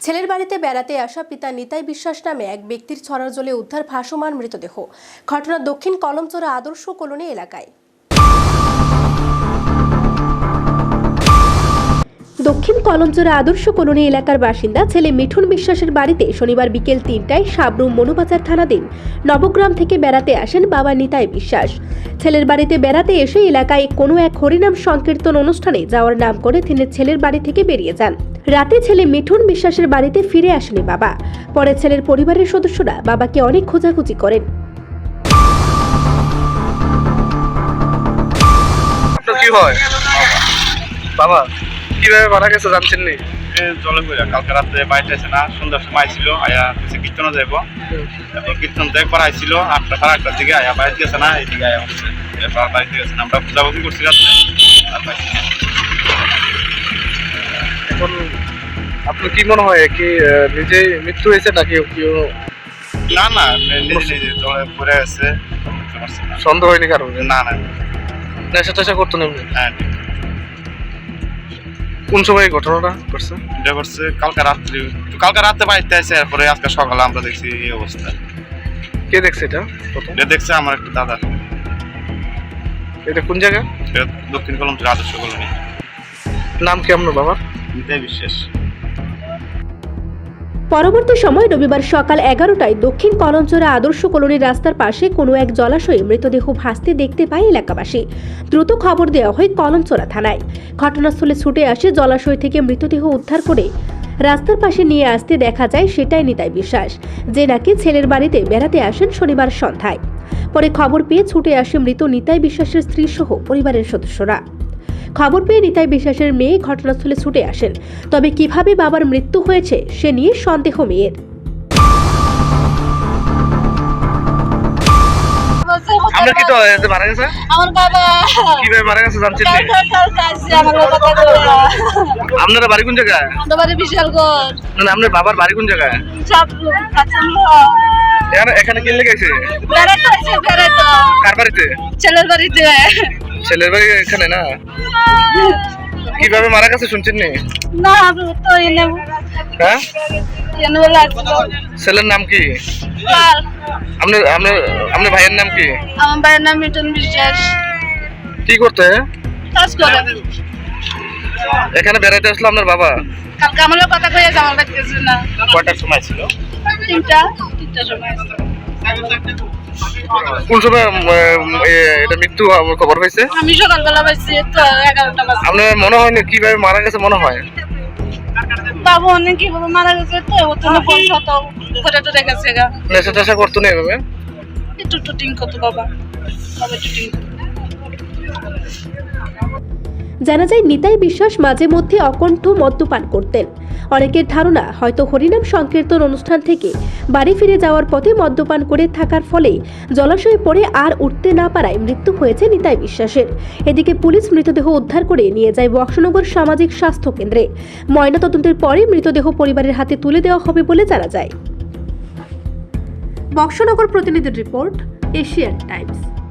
ছেলের বাড়িতে বেড়াতে আসা পিতা নিতাই বিশ্বাস নামে এক ব্যক্তির ছড়ার জলে উদ্ধার ভাসমান মৃতদেহ। ঘটনা দক্ষিণ কলমচোরা আদর্শ কলোনি এলাকায়। দক্ষিণ কলমচোরা আদর্শ কলোনি এলাকার বাসিন্দা ছেলে মিঠুন বিশ্বাসের বাড়িতে শনিবার বিকেল ৩টায় সাবরুম মনুবাজার থানাধীন নবগ্রাম থেকে বেড়াতে আসেন বাবা নিতাই বিশ্বাস। ছেলের বাড়িতে বেড়াতে এসে এলাকায় কোনো এক হরিনাম সংকীর্তন অনুষ্ঠানে যাওয়ার নাম করে তিনি ছেলের বাড়ি থেকে বেরিয়ে যান। রাতে ছেলে মিঠুন বিশ্বাসের বাড়িতে ফিরে আসেনি বাবা। পরে ছেলের পরিবারের সদস্যরা বাবাকে অনেক খোঁজাখুঁজি করেন। কি হয় বাবা, কিভাবে মারা গেছে জানছেন নি? জলে বইয়া কালকে রাতে বাড়িতে আছে না, সন্ধ্যার সময় আইছিল, আয়া কিছু কীর্তনে যাইব, তারপর কীর্তন একবার আইছিল 8টা সাড়ে 8টার দিকে, আয়া বাড়িতে গেছে না, এইদিকে আয়া হচ্ছে এবার বাড়িতে গেছে না, আমরা খোঁজাখুঁজি করছি রাত্রে আর পাইছি না। এখন আপনার কি মনে হয় কি নিজে মৃত্যু হয়েছে নাকি কেউ? না না, নিজে নিজে জলে পড়ে গেছে, সন্দেহ হয়নি কারণ? না না, নেশা টেশা করতো না? হ্যাঁ। কোন সময় ঘটনাটা করছে? এটা করছে কালকে রাতে বাড়িতে আছে, এরপরে আজকে সকালে আমরা দেখছি এই অবস্থা। কে দেখছে এটা? এটা দেখছে আমার একটা দাদা। এটা কোন জায়গা? দক্ষিণ কলমচোরা আদর্শ কলোনি। নাম কি আপনার বাবার? নিতাই বিশ্বাস। পরবর্তী সময় রবিবার সকাল 11টায় দক্ষিণ কলমচোরা আদর্শ কলোনির রাস্তার পাশে কোনো এক জলাশয়ে মৃতদেহ ভাসতে দেখতে পায় এলাকাবাসী। দ্রুত খবর দেওয়া হয় কলমচোরা থানায়। ঘটনাস্থলে ছুটে আসে জলাশয় থেকে মৃতদেহ উদ্ধার করে রাস্তার পাশে নিয়ে আসতে দেখা যায় সেটাই নিতাই বিশ্বাস, যে নাকি ছেলের বাড়িতে বেড়াতে আসেন শনিবার সন্ধ্যায়। পরে খবর পেয়ে ছুটে আসে মৃত নিতাই বিশ্বাসের স্ত্রী সহ পরিবারের সদস্যরা। খবর পেয়ে নিতাই বিশ্বাসের মেয়ে ঘটনাস্থলে ছুটে আসেন। তবে কিভাবে বাবার মৃত্যু হয়েছে সে নিয়ে সন্দেহ মেয়ের। আমরা কি তো মারা গেছে? আমার বাবা কিভাবে মারা গেছে জানছেন নি? আপনার বাড়ি কোন জায়গায়? আমাদের বাড়ি বিশালগড়। না, আপনার বাবার বাড়ি কোন জায়গায়? এখানে কিনলে গেছে? কার বাড়িতে? ছেলের বাড়িতে। ছেলের বাড়ি এখানে না? কিভাবে মারা গেছে শুনছেন নি? না তো এনে হ্যাঁ, এনে বলে ছেলের নাম কি? আপনার আপনার আপনার ভাইয়ের নাম কি? আমার ভাইয়ের নাম মিঠুন বিশ্বাস। কি করতে? কাজ করে। এখানে বেড়াইতে আসলো আপনার বাবা? কালকে আমার কথা কইয়া আমার বাড়িতে গেছে না। কয়টার সময় ছিল? 3টা সময়। কোন সময় এটা মৃত্যু খবর হয়েছে? আমি সকালবেলা পাইছি তো 11টা বাজে। আপনার মনে হয় না কিভাবে মারা গেছে মনে হয়? বাবু অনেক কিভাবে মারা গেছে তো ও তো ফোন কত করে তো দেখেছে গা। নেশা টেশা করতো না এভাবে? একটু টুটিং কত বাবা টুটিং। জানা যায় নিতাই বিশ্বাস মাঝে মধ্যে অকণ্ঠ মদ্যপান করতেন। অনেকের ধারণা হয়তো হরিনাম সংকীর্তন অনুষ্ঠান থেকে বাড়ি ফিরে যাওয়ার পথে মদ্যপান করে থাকার ফলে জলাশয়ে পড়ে আর উঠতে না পারায় মৃত্যু হয়েছে নিতাই বিশ্বাসের। এদিকে পুলিশ মৃতদেহ উদ্ধার করে নিয়ে যায় বক্সনগর সামাজিক স্বাস্থ্য কেন্দ্রে। ময়নাতদন্তের পরে মৃতদেহ পরিবারের হাতে তুলে দেওয়া হবে বলে জানা যায়। বক্সনগর প্রতিনিধির রিপোর্ট, এশিয়ান টাইমস।